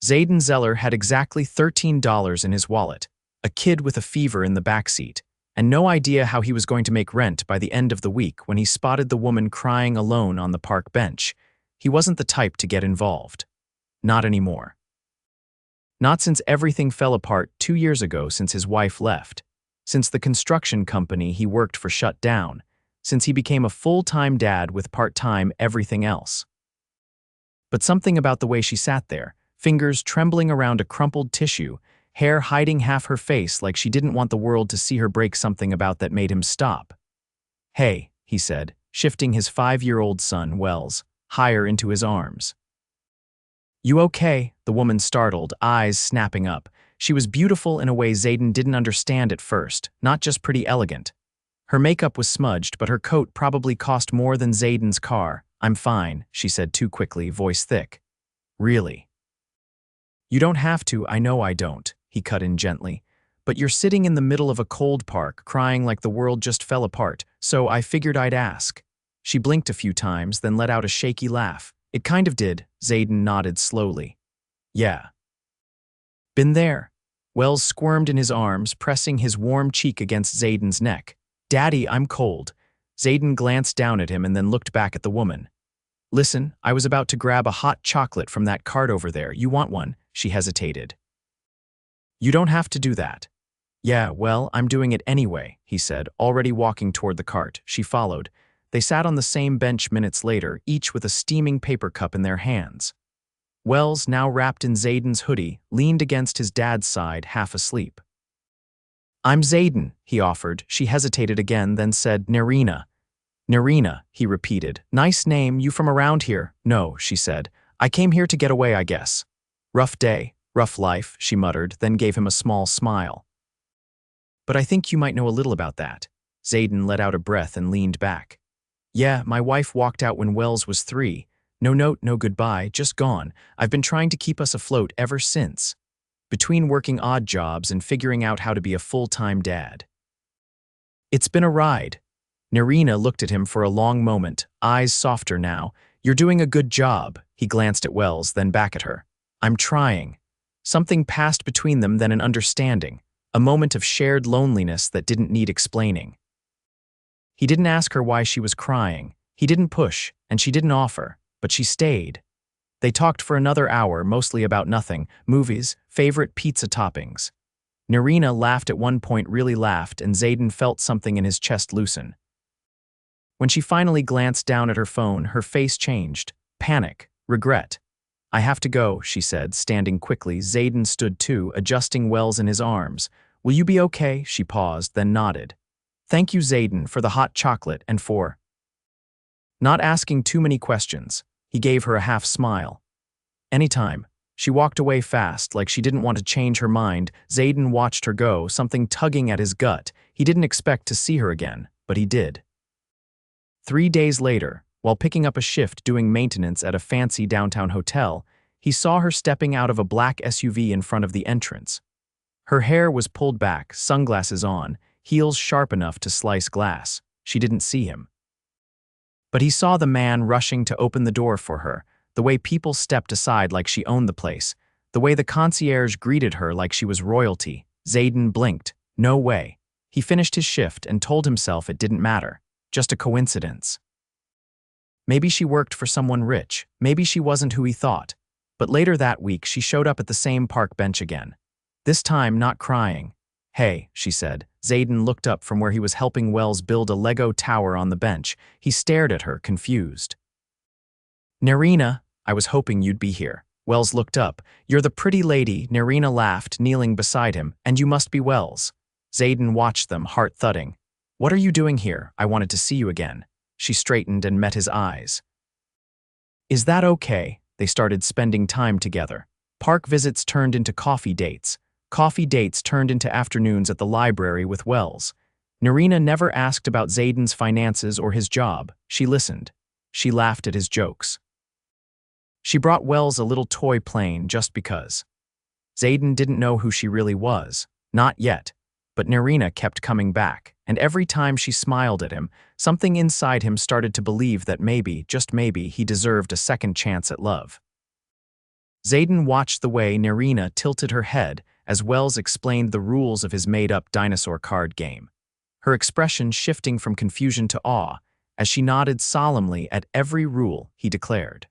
Zayden Zeller had exactly $13 in his wallet, a kid with a fever in the backseat, and no idea how he was going to make rent by the end of the week when he spotted the woman crying alone on the park bench. He wasn't the type to get involved. Not anymore. Not since everything fell apart 2 years ago, since his wife left, since the construction company he worked for shut down, since he became a full-time dad with part-time everything else. But something about the way she sat there, fingers trembling around a crumpled tissue, hair hiding half her face like she didn't want the world to see her break something about that made him stop. "Hey," he said, shifting his 5-year-old son, Wells, higher into his arms. "You okay?" The woman startled, eyes snapping up. She was beautiful in a way Zayden didn't understand at first, not just pretty elegant. Her makeup was smudged, but her coat probably cost more than Zayden's car. "I'm fine," she said too quickly, voice thick. "Really?" "You don't have to, I know I don't," he cut in gently. "But you're sitting in the middle of a cold park, crying like the world just fell apart, so I figured I'd ask." She blinked a few times, then let out a shaky laugh. "It kind of did," Zayden nodded slowly. "Yeah. Been there." Wells squirmed in his arms, pressing his warm cheek against Zayden's neck. "Daddy, I'm cold." Zayden glanced down at him and then looked back at the woman. "Listen, I was about to grab a hot chocolate from that cart over there. You want one?" She hesitated. "You don't have to do that." "Yeah, well, I'm doing it anyway," he said, already walking toward the cart. She followed. They sat on the same bench minutes later, each with a steaming paper cup in their hands. Wells, now wrapped in Zayden's hoodie, leaned against his dad's side, half asleep. "I'm Zayden," he offered. She hesitated again, then said, "Nerina." "Nerina," he repeated. "Nice name, you from around here?" "No," she said. "I came here to get away, I guess." "Rough day, rough life," she muttered, then gave him a small smile. "But I think you might know a little about that." Zayden let out a breath and leaned back. "Yeah, my wife walked out when Wells was 3. No note, no goodbye, just gone. I've been trying to keep us afloat ever since. Between working odd jobs and figuring out how to be a full-time dad. It's been a ride." Nerina looked at him for a long moment, eyes softer now. "You're doing a good job." He glanced at Wells, then back at her. "I'm trying." Something passed between them, then an understanding, a moment of shared loneliness that didn't need explaining. He didn't ask her why she was crying. He didn't push, and she didn't offer, but she stayed. They talked for another hour, mostly about nothing, movies, favorite pizza toppings. Nerina laughed at one point, really laughed, and Zayden felt something in his chest loosen. When she finally glanced down at her phone, her face changed. Panic, regret. "I have to go," she said, standing quickly. Zayden stood too, adjusting Wells in his arms. "Will you be okay?" She paused, then nodded. "Thank you, Zayden, for the hot chocolate and for not asking too many questions." He gave her a half smile. "Anytime." She walked away fast, like she didn't want to change her mind. Zayden watched her go, something tugging at his gut. He didn't expect to see her again, but he did. 3 days later, while picking up a shift doing maintenance at a fancy downtown hotel, he saw her stepping out of a black SUV in front of the entrance. Her hair was pulled back, sunglasses on, heels sharp enough to slice glass. She didn't see him. But he saw the man rushing to open the door for her, the way people stepped aside like she owned the place, the way the concierge greeted her like she was royalty. Zayden blinked. No way. He finished his shift and told himself it didn't matter. Just a coincidence. Maybe she worked for someone rich. Maybe she wasn't who he thought. But later that week, she showed up at the same park bench again. This time, not crying. "Hey," she said. Zayden looked up from where he was helping Wells build a Lego tower on the bench. He stared at her, confused. "Nerina, I was hoping you'd be here." Wells looked up. "You're the pretty lady," Nerina laughed, kneeling beside him. "And you must be Wells." Zayden watched them, heart thudding. "What are you doing here? I wanted to see you again." She straightened and met his eyes. "Is that okay?" They started spending time together. Park visits turned into coffee dates. Coffee dates turned into afternoons at the library with Wells. Nerina never asked about Zayden's finances or his job. She listened. She laughed at his jokes. She brought Wells a little toy plane just because. Zayden didn't know who she really was. Not yet. But Nerina kept coming back, and every time she smiled at him, something inside him started to believe that maybe, just maybe, he deserved a second chance at love. Zayden watched the way Nerina tilted her head as Wells explained the rules of his made-up dinosaur card game, her expression shifting from confusion to awe as she nodded solemnly at every rule he declared.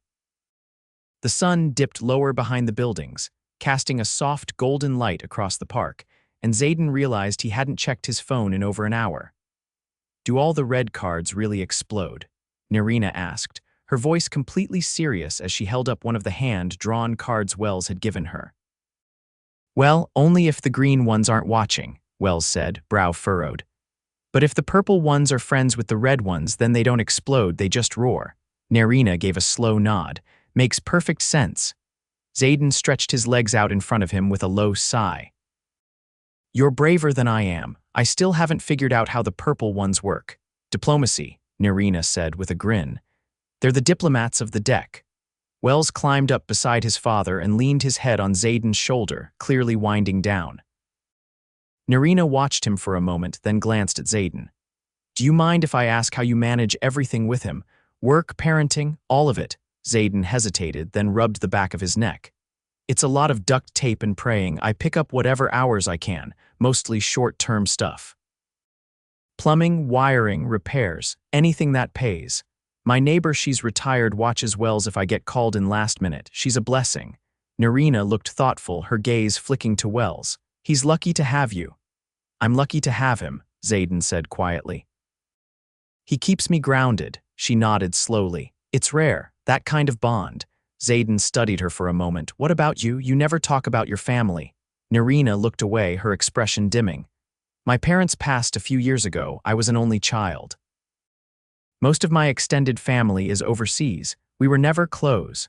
The sun dipped lower behind the buildings, casting a soft golden light across the park, and Zayden realized he hadn't checked his phone in over an hour. "Do all the red cards really explode?" Nerina asked, her voice completely serious as she held up one of the hand-drawn cards Wells had given her. "Well, only if the green ones aren't watching," Wells said, brow furrowed. "But if the purple ones are friends with the red ones, then they don't explode, they just roar." Nerina gave a slow nod. "Makes perfect sense." Zayden stretched his legs out in front of him with a low sigh. "You're braver than I am. I still haven't figured out how the purple ones work." "Diplomacy," Nerina said with a grin. "They're the diplomats of the deck." Wells climbed up beside his father and leaned his head on Zayden's shoulder, clearly winding down. Nerina watched him for a moment, then glanced at Zayden. "Do you mind if I ask how you manage everything with him? Work, parenting, all of it?" Zayden hesitated, then rubbed the back of his neck. "It's a lot of duct tape and praying. I pick up whatever hours I can, mostly short-term stuff. Plumbing, wiring, repairs, anything that pays. My neighbor, she's retired, watches Wells if I get called in last minute. She's a blessing." Nerina looked thoughtful, her gaze flicking to Wells. "He's lucky to have you." "I'm lucky to have him," Zayden said quietly. "He keeps me grounded," she nodded slowly. "It's rare, that kind of bond." Zayden studied her for a moment. "What about you? You never talk about your family." Nerina looked away, her expression dimming. "My parents passed a few years ago. I was an only child. Most of my extended family is overseas. We were never close."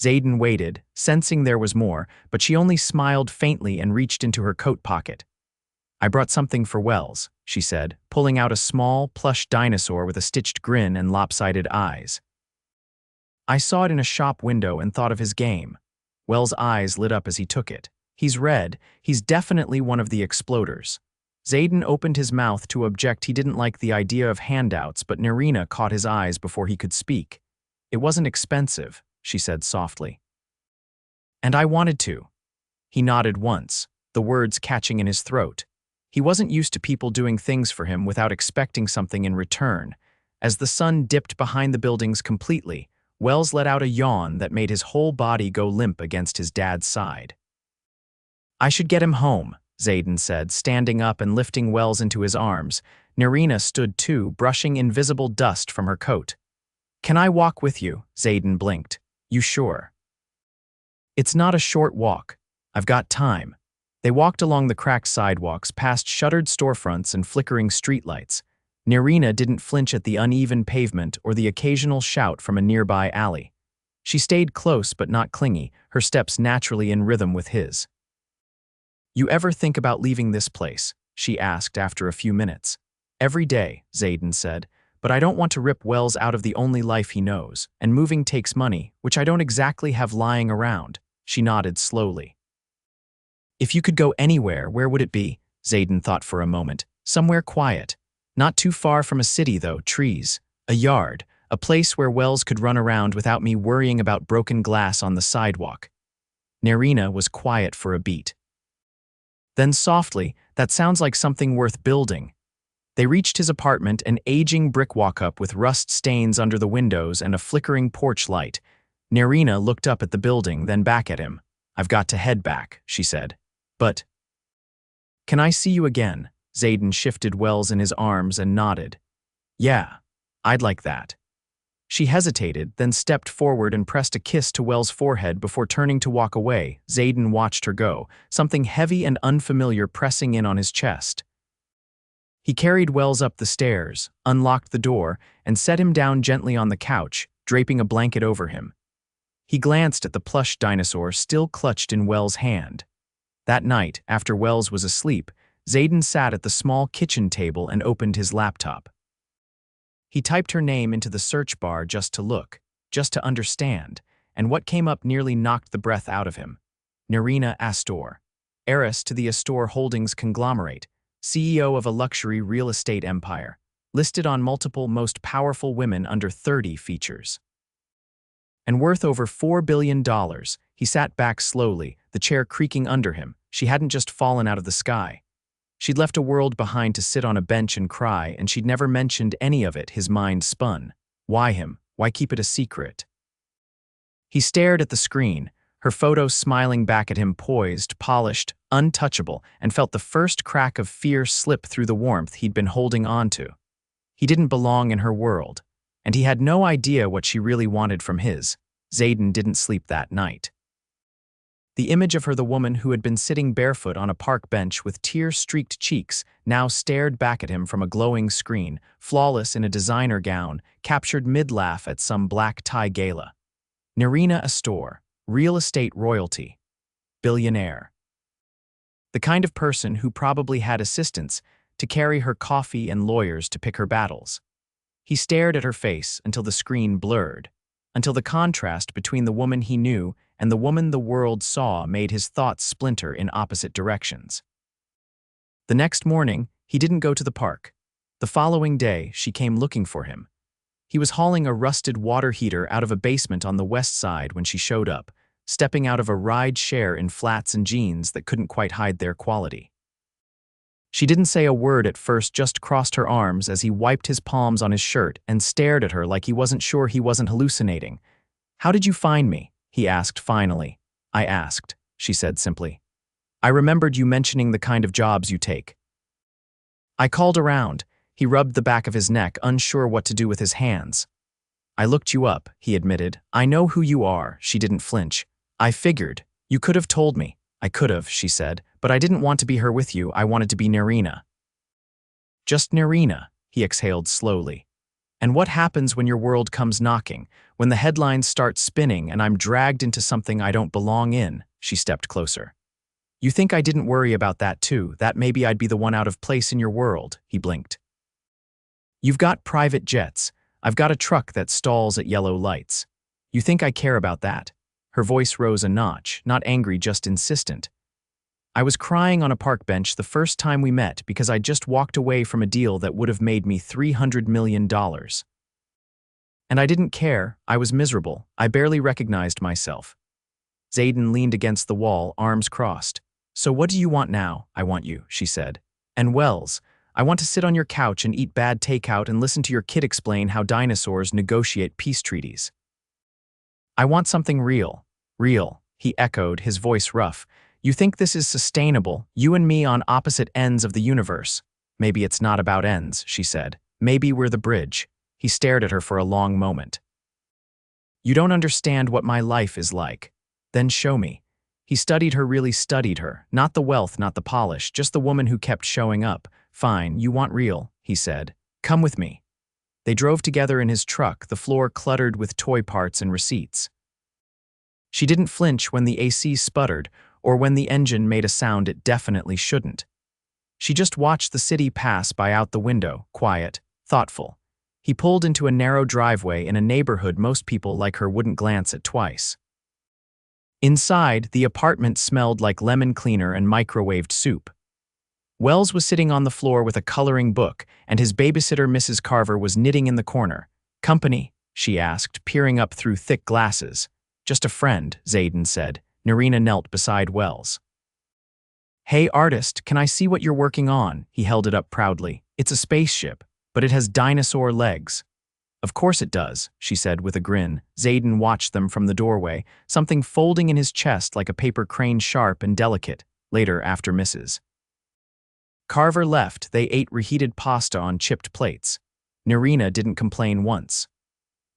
Zayden waited, sensing there was more, but she only smiled faintly and reached into her coat pocket. "I brought something for Wells," she said, pulling out a small, plush dinosaur with a stitched grin and lopsided eyes. "I saw it in a shop window and thought of his game." Wells' eyes lit up as he took it. "He's red. He's definitely one of the exploders." Zayden opened his mouth to object. He didn't like the idea of handouts, but Nerina caught his eyes before he could speak. "It wasn't expensive," she said softly. "And I wanted to." He nodded once, the words catching in his throat. He wasn't used to people doing things for him without expecting something in return. As the sun dipped behind the buildings completely, Wells let out a yawn that made his whole body go limp against his dad's side. "I should get him home," Zayden said, standing up and lifting Wells into his arms. Nerina stood too, brushing invisible dust from her coat. "Can I walk with you?" Zayden blinked. "You sure?" "It's not a short walk. I've got time." They walked along the cracked sidewalks, past shuttered storefronts and flickering streetlights. Nerina didn't flinch at the uneven pavement or the occasional shout from a nearby alley. She stayed close but not clingy, her steps naturally in rhythm with his. "You ever think about leaving this place?" she asked after a few minutes. "Every day," Zayden said, "but I don't want to rip Wells out of the only life he knows, and moving takes money, which I don't exactly have lying around." She nodded slowly. "If you could go anywhere, where would it be?" Zayden thought for a moment. "Somewhere quiet. Not too far from a city, though, trees. A yard, a place where Wells could run around without me worrying about broken glass on the sidewalk." Nerina was quiet for a beat. Then softly, "That sounds like something worth building." They reached his apartment, an aging brick walk-up with rust stains under the windows and a flickering porch light. Nerina looked up at the building, then back at him. "I've got to head back," she said. "But can I see you again?" Zayden shifted Wells in his arms and nodded. "Yeah, I'd like that." She hesitated, then stepped forward and pressed a kiss to Wells' forehead before turning to walk away. Zayden watched her go, something heavy and unfamiliar pressing in on his chest. He carried Wells up the stairs, unlocked the door, and set him down gently on the couch, draping a blanket over him. He glanced at the plush dinosaur still clutched in Wells' hand. That night, after Wells was asleep, Zayden sat at the small kitchen table and opened his laptop. He typed her name into the search bar just to look, just to understand, and what came up nearly knocked the breath out of him. Nerina Astor, heiress to the Astor Holdings conglomerate, CEO of a luxury real estate empire, listed on multiple most powerful women under 30 features. and worth over $4 billion. He sat back slowly, the chair creaking under him. She hadn't just fallen out of the sky. She'd left a world behind to sit on a bench and cry, and she'd never mentioned any of it. His mind spun. Why him? Why keep it a secret? He stared at the screen, her photo smiling back at him, poised, polished, untouchable, and felt the first crack of fear slip through the warmth he'd been holding on to. He didn't belong in her world, and he had no idea what she really wanted from his. Zayden didn't sleep that night. The image of her, the woman who had been sitting barefoot on a park bench with tear-streaked cheeks, now stared back at him from a glowing screen, flawless in a designer gown, captured mid-laugh at some black tie gala. Nerina Astor, real estate royalty, billionaire. The kind of person who probably had assistants to carry her coffee and lawyers to pick her battles. He stared at her face until the screen blurred, until the contrast between the woman he knew and the woman the world saw made his thoughts splinter in opposite directions. The next morning, he didn't go to the park. The following day, she came looking for him. He was hauling a rusted water heater out of a basement on the west side when she showed up, stepping out of a ride share in flats and jeans that couldn't quite hide their quality. She didn't say a word at first, just crossed her arms as he wiped his palms on his shirt and stared at her like he wasn't sure he wasn't hallucinating. "How did you find me?" he asked finally. "I asked," she said simply. "I remembered you mentioning the kind of jobs you take. I called around." He rubbed the back of his neck, unsure what to do with his hands. "I looked you up," he admitted. "I know who you are." She didn't flinch. "I figured. You could have told me." "I could have," she said, "but I didn't want to be her with you. I wanted to be Nerina." "Just Nerina," he exhaled slowly. "And what happens when your world comes knocking, when the headlines start spinning and I'm dragged into something I don't belong in?" She stepped closer. "You think I didn't worry about that too, that maybe I'd be the one out of place in your world?" He blinked. "You've got private jets. I've got a truck that stalls at yellow lights. You think I care about that?" Her voice rose a notch, not angry, just insistent. "I was crying on a park bench the first time we met because I just walked away from a deal that would have made me $300 million. And I didn't care. I was miserable. I barely recognized myself." Zayden leaned against the wall, arms crossed. "So what do you want now?" "I want you," she said. "And Wells, I want to sit on your couch and eat bad takeout and listen to your kid explain how dinosaurs negotiate peace treaties. I want something real." "Real," he echoed, his voice rough. "You think this is sustainable, you and me on opposite ends of the universe?" "Maybe it's not about ends," she said. "Maybe we're the bridge." He stared at her for a long moment. "You don't understand what my life is like." "Then show me." He studied her, really studied her. Not the wealth, not the polish, just the woman who kept showing up. "Fine, you want real," he said. "Come with me." They drove together in his truck, the floor cluttered with toy parts and receipts. She didn't flinch when the AC sputtered or when the engine made a sound it definitely shouldn't. She just watched the city pass by out the window, quiet, thoughtful. He pulled into a narrow driveway in a neighborhood most people like her wouldn't glance at twice. Inside, the apartment smelled like lemon cleaner and microwaved soup. Wells was sitting on the floor with a coloring book, and his babysitter, Mrs. Carver, was knitting in the corner. "Company?" she asked, peering up through thick glasses. "Just a friend," Zayden said. Nerina knelt beside Wells. "Hey, artist, can I see what you're working on?" He held it up proudly. "It's a spaceship, but it has dinosaur legs." "Of course it does," she said with a grin. Zayden watched them from the doorway, something folding in his chest like a paper crane, sharp and delicate. Later, after Mrs. Carver left, they ate reheated pasta on chipped plates. Nerina didn't complain once.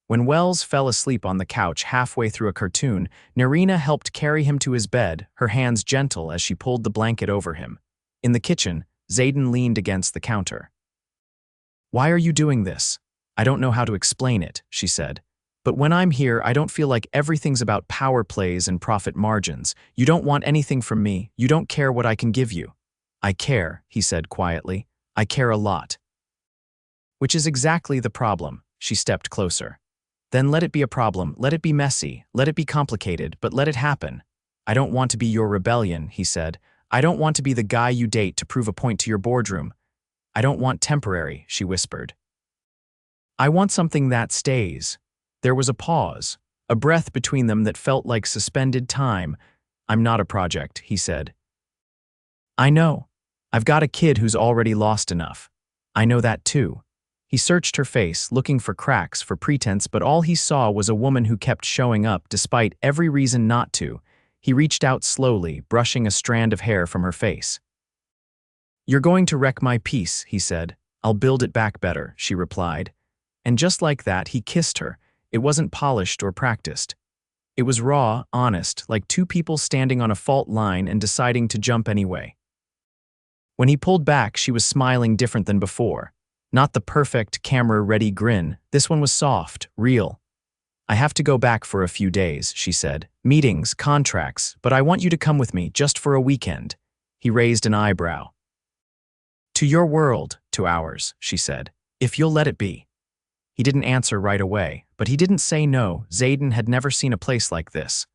When Wells fell asleep on the couch halfway through a cartoon, Nerina helped carry him to his bed, her hands gentle as she pulled the blanket over him. In the kitchen, Zayden leaned against the counter. "Why are you doing this?" "I don't know how to explain it," she said. "But when I'm here, I don't feel like everything's about power plays and profit margins. You don't want anything from me. You don't care what I can give you." "I care," he said quietly. "I care a lot." "Which is exactly the problem." She stepped closer. "Then let it be a problem. Let it be messy. Let it be complicated, but let it happen." "I don't want to be your rebellion," he said. "I don't want to be the guy you date to prove a point to your boardroom. I don't want temporary," she whispered. "I want something that stays." There was a pause. a breath between them that felt like suspended time. "I'm not a project," he said. "I know. I've got a kid who's already lost enough. I know that too." He searched her face, looking for cracks, for pretense, but all he saw was a woman who kept showing up despite every reason not to. He reached out slowly, brushing a strand of hair from her face. "You're going to wreck my peace," he said. "I'll build it back better," she replied. And just like that, he kissed her. It wasn't polished or practiced. It was raw, honest, like two people standing on a fault line and deciding to jump anyway. When he pulled back, she was smiling different than before. Not the perfect, camera-ready grin. This one was soft, real. "I have to go back for a few days," she said. "Meetings, contracts, but I want you to come with me, just for a weekend." He raised an eyebrow. "To your world, to ours," she said. "If you'll let it be." He didn't answer right away, but he didn't say no. Zayden had never seen a place like this.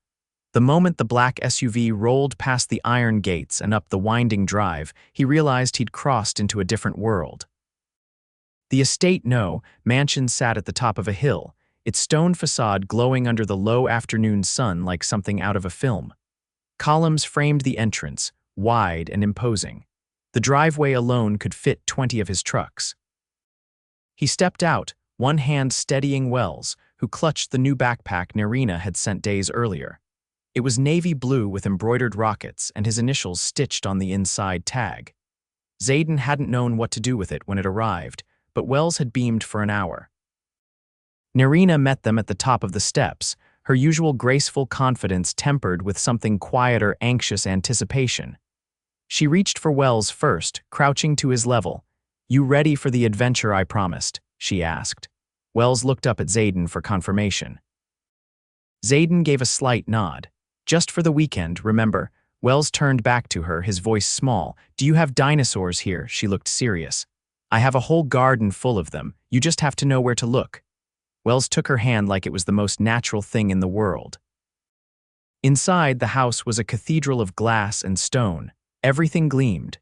The moment the black SUV rolled past the iron gates and up the winding drive, he realized he'd crossed into a different world. The estate mansion sat at the top of a hill, its stone facade glowing under the low afternoon sun like something out of a film. Columns framed the entrance, wide and imposing. The driveway alone could fit 20 of his trucks. He stepped out, one hand steadying Wells, who clutched the new backpack Nerina had sent days earlier. It was navy blue with embroidered rockets and his initials stitched on the inside tag. Zayden hadn't known what to do with it when it arrived, but Wells had beamed for an hour. Nerina met them at the top of the steps, her usual graceful confidence tempered with something quieter, anxious anticipation. She reached for Wells first, crouching to his level. "You ready for the adventure I promised?" she asked. Wells looked up at Zayden for confirmation. Zayden gave a slight nod. "Just for the weekend, remember?" Wells turned back to her, his voice small. "Do you have dinosaurs here?" She looked serious. "I have a whole garden full of them. You just have to know where to look." Wells took her hand like it was the most natural thing in the world. Inside, the house was a cathedral of glass and stone. Everything gleamed.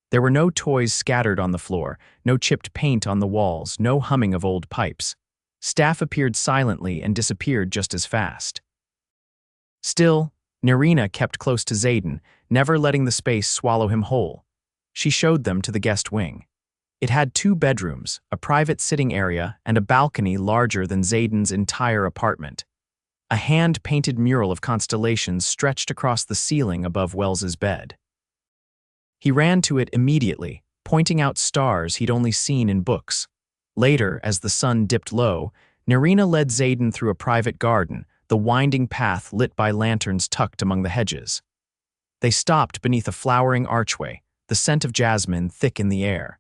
There were no toys scattered on the floor, no chipped paint on the walls, no humming of old pipes. Staff appeared silently and disappeared just as fast. Still, Nerina kept close to Zayden, never letting the space swallow him whole. She showed them to the guest wing. It had 2 bedrooms, a private sitting area, and a balcony larger than Zayden's entire apartment. A hand-painted mural of constellations stretched across the ceiling above Wells's bed. He ran to it immediately, pointing out stars he'd only seen in books. Later, as the sun dipped low, Nerina led Zayden through a private garden, the winding path lit by lanterns tucked among the hedges. They stopped beneath a flowering archway, the scent of jasmine thick in the air.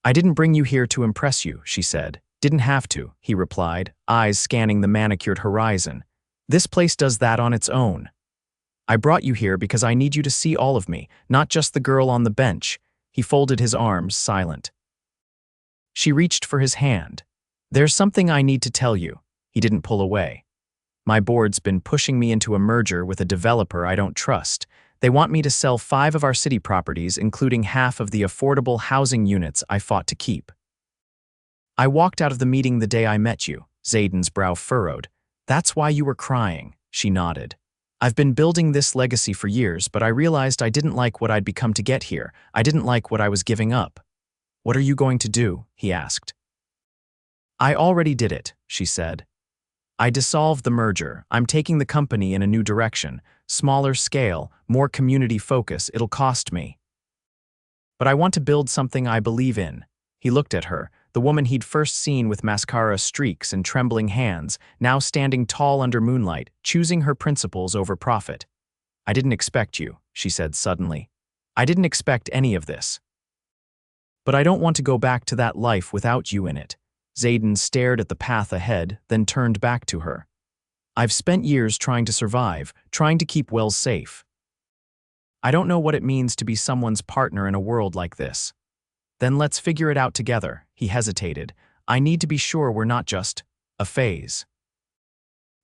"I didn't bring you here to impress you," she said. "Didn't have to," he replied, eyes scanning the manicured horizon. "This place does that on its own. I brought you here because I need you to see all of me, not just the girl on the bench." He folded his arms, silent. She reached for his hand. "There's something I need to tell you." He didn't pull away. "My board's been pushing me into a merger with a developer I don't trust. They want me to sell 5 of our city properties, including half of the affordable housing units I fought to keep." "I walked out of the meeting the day I met you." Zayden's brow furrowed. "That's why you were crying," she nodded. "I've been building this legacy for years, but I realized I didn't like what I'd become to get here. I didn't like what I was giving up." "What are you going to do?" he asked. "I already did it," she said. "I dissolved the merger. I'm taking the company in a new direction. Smaller scale, more community focus. It'll cost me. But I want to build something I believe in." He looked at her, the woman he'd first seen with mascara streaks and trembling hands, now standing tall under moonlight, choosing her principles over profit. "I didn't expect you," she said suddenly. "I didn't expect any of this. But I don't want to go back to that life without you in it." Zayden stared at the path ahead, then turned back to her. "I've spent years trying to survive, trying to keep Wells safe. I don't know what it means to be someone's partner in a world like this." "Then let's figure it out together." He hesitated. "I need to be sure we're not just a phase.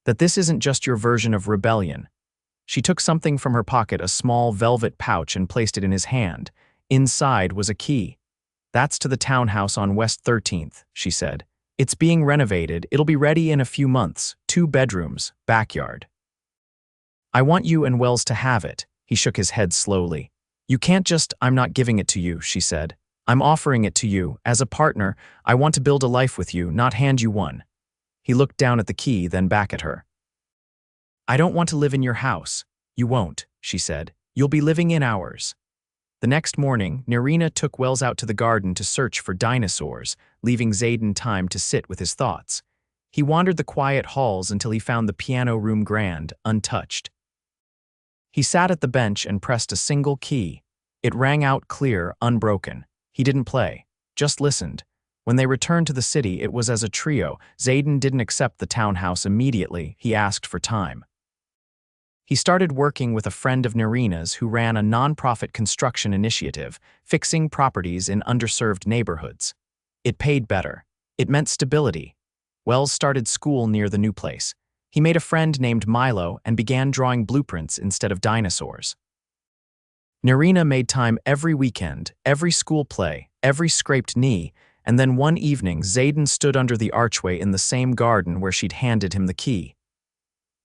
That this isn't just your version of rebellion." She took something from her pocket, a small velvet pouch, and placed it in his hand. Inside was a key. "That's to the townhouse on West 13th, she said. It's being renovated. It'll be ready in a few months. 2 bedrooms, backyard. I want you and Wells to have it. He shook his head slowly. You can't just, I'm not giving it to you, she said. I'm offering it to you. As a partner, I want to build a life with you, not hand you one. He looked down at the key, then back at her. I don't want to live in your house. You won't, she said. You'll be living in ours. The next morning, Nerina took Wells out to the garden to search for dinosaurs, leaving Zayden time to sit with his thoughts. He wandered the quiet halls until he found the piano room grand, untouched. He sat at the bench and pressed a single key. It rang out clear, unbroken. He didn't play, just listened. When they returned to the city, it was as a trio. Zayden didn't accept the townhouse immediately. He asked for time. He started working with a friend of Nerina's who ran a nonprofit construction initiative, fixing properties in underserved neighborhoods. It paid better. It meant stability. Wells started school near the new place. He made a friend named Milo and began drawing blueprints instead of dinosaurs. Nerina made time every weekend, every school play, every scraped knee, and then one evening Zayden stood under the archway in the same garden where she'd handed him the key.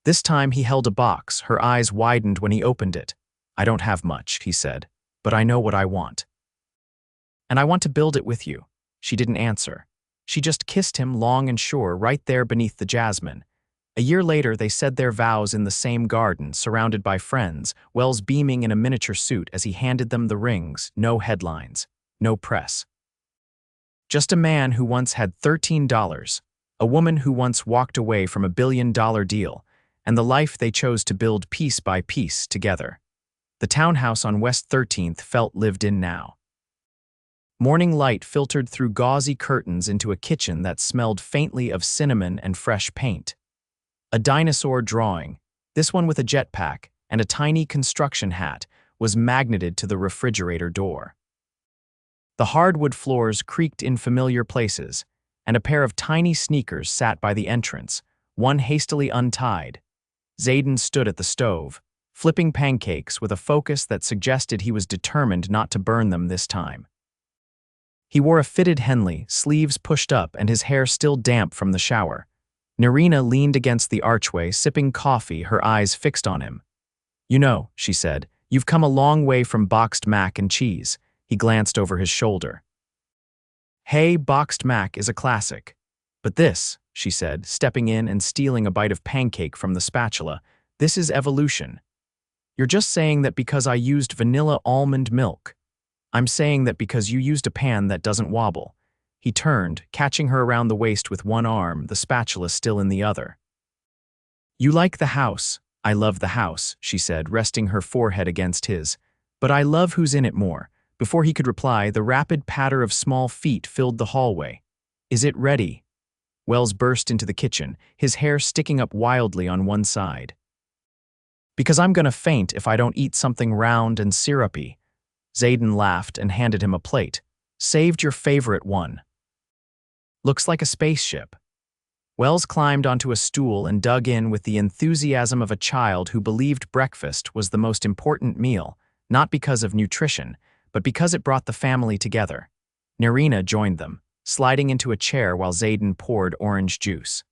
This time he held a box. Her eyes widened when he opened it. I don't have much, he said, but I know what I want. And I want to build it with you. She didn't answer. She just kissed him long and sure right there beneath the jasmine. A year later, they said their vows in the same garden, surrounded by friends, Wells beaming in a miniature suit as he handed them the rings. No headlines, no press. Just a man who once had $13, a woman who once walked away from $1 billion deal, and the life they chose to build piece by piece together. The townhouse on West 13th felt lived in now. Morning light filtered through gauzy curtains into a kitchen that smelled faintly of cinnamon and fresh paint. A dinosaur drawing, this one with a jetpack and a tiny construction hat, was magneted to the refrigerator door. The hardwood floors creaked in familiar places, and a pair of tiny sneakers sat by the entrance, one hastily untied. Zayden stood at the stove, flipping pancakes with a focus that suggested he was determined not to burn them this time. He wore a fitted Henley, sleeves pushed up and his hair still damp from the shower. Nerina leaned against the archway, sipping coffee, her eyes fixed on him. You know, she said, you've come a long way from boxed mac and cheese. He glanced over his shoulder. Hey, boxed mac is a classic. But this, she said, stepping in and stealing a bite of pancake from the spatula, this is evolution. You're just saying that because I used vanilla almond milk. I'm saying that because you used a pan that doesn't wobble. He turned, catching her around the waist with one arm, the spatula still in the other. You like the house. I love the house, she said, resting her forehead against his. But I love who's in it more. Before he could reply, the rapid patter of small feet filled the hallway. Is it ready? Wells burst into the kitchen, his hair sticking up wildly on one side. Because I'm gonna faint if I don't eat something round and syrupy. Zayden laughed and handed him a plate. Saved your favorite one. Looks like a spaceship. Wells climbed onto a stool and dug in with the enthusiasm of a child who believed breakfast was the most important meal, not because of nutrition, but because it brought the family together. Nerina joined them, sliding into a chair while Zayden poured orange juice.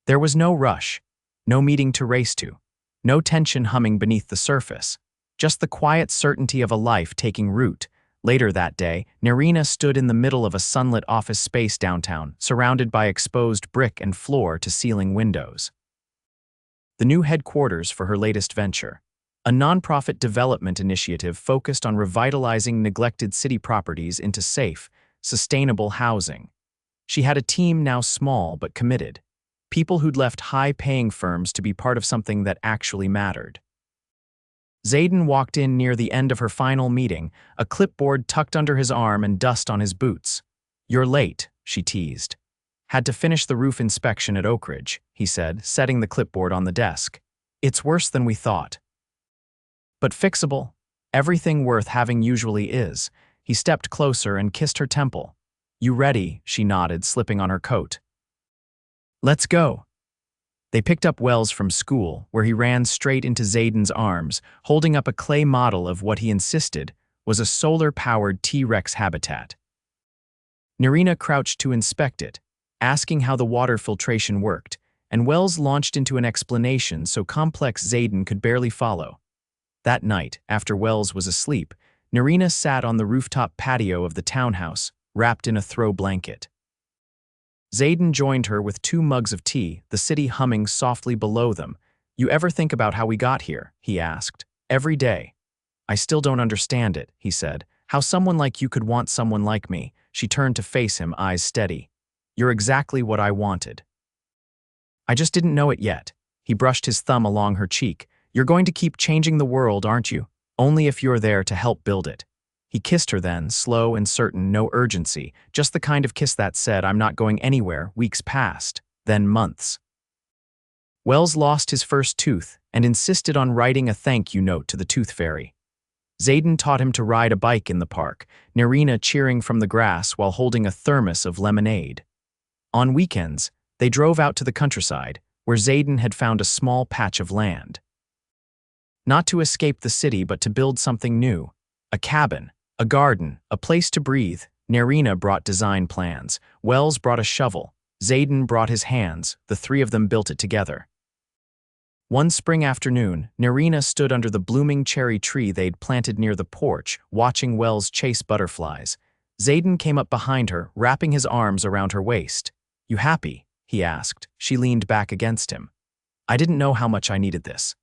There was no rush, no meeting to race to, no tension humming beneath the surface, just the quiet certainty of a life taking root. Later that day, Nerina stood in the middle of a sunlit office space downtown, surrounded by exposed brick and floor-to-ceiling windows. The new headquarters for her latest venture, a nonprofit development initiative focused on revitalizing neglected city properties into safe, sustainable housing. She had a team now small but committed, people who'd left high-paying firms to be part of something that actually mattered. Zayden walked in near the end of her final meeting, a clipboard tucked under his arm and dust on his boots. You're late, she teased. Had to finish the roof inspection at Oak Ridge, he said, setting the clipboard on the desk. It's worse than we thought. But fixable. Everything worth having usually is. He stepped closer and kissed her temple. You ready? She nodded, slipping on her coat. Let's go. They picked up Wells from school, where he ran straight into Zayden's arms, holding up a clay model of what he insisted was a solar-powered T-Rex habitat. Nerina crouched to inspect it, asking how the water filtration worked, and Wells launched into an explanation so complex Zayden could barely follow. That night, after Wells was asleep, Nerina sat on the rooftop patio of the townhouse, wrapped in a throw blanket. Zayden joined her with 2 mugs of tea, the city humming softly below them. "You ever think about how we got here?" he asked. "Every day." "I still don't understand it," he said. "How someone like you could want someone like me." She turned to face him, eyes steady. "You're exactly what I wanted. I just didn't know it yet." He brushed his thumb along her cheek. "You're going to keep changing the world, aren't you? Only if you're there to help build it." He kissed her then, slow and certain, no urgency, just the kind of kiss that said, "I'm not going anywhere." Weeks passed, then months. Wells lost his first tooth and insisted on writing a thank you note to the tooth fairy. Zayden taught him to ride a bike in the park, Nerina cheering from the grass while holding a thermos of lemonade. On weekends, they drove out to the countryside, where Zayden had found a small patch of land. Not to escape the city, but to build something new. A cabin, a garden, a place to breathe. Nerina brought design plans. Wells brought a shovel. Zayden brought his hands. The 3 of them built it together. One spring afternoon, Nerina stood under the blooming cherry tree they'd planted near the porch, watching Wells chase butterflies. Zayden came up behind her, wrapping his arms around her waist. "You happy?" he asked. She leaned back against him. "I didn't know how much I needed this.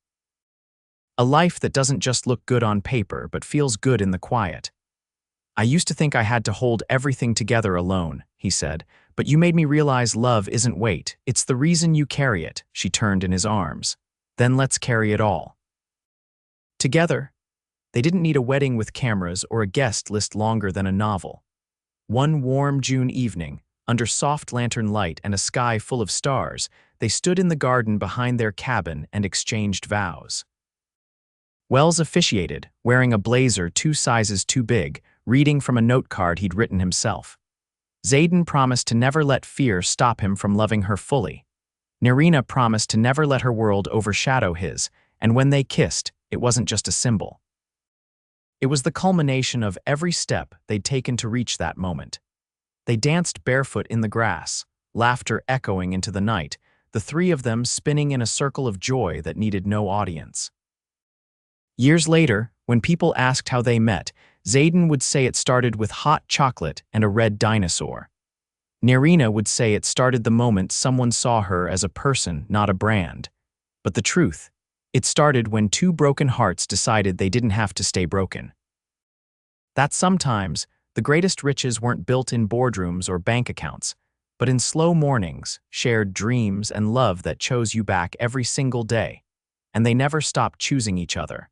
A life that doesn't just look good on paper, but feels good in the quiet. I used to think I had to hold everything together alone," he said, "but you made me realize love isn't weight. It's the reason you carry it." She turned in his arms. "Then let's carry it all together." They didn't need a wedding with cameras or a guest list longer than a novel. One warm June evening, under soft lantern light and a sky full of stars, they stood in the garden behind their cabin and exchanged vows. Wells officiated, wearing a blazer 2 sizes too big, reading from a note card he'd written himself. Zayden promised to never let fear stop him from loving her fully. Nerina promised to never let her world overshadow his, and when they kissed, it wasn't just a symbol. It was the culmination of every step they'd taken to reach that moment. They danced barefoot in the grass, laughter echoing into the night, the 3 of them spinning in a circle of joy that needed no audience. Years later, when people asked how they met, Zayden would say it started with hot chocolate and a red dinosaur. Nerina would say it started the moment someone saw her as a person, not a brand. But the truth, it started when 2 broken hearts decided they didn't have to stay broken. That sometimes, the greatest riches weren't built in boardrooms or bank accounts, but in slow mornings, shared dreams, and love that chose you back every single day. And they never stopped choosing each other.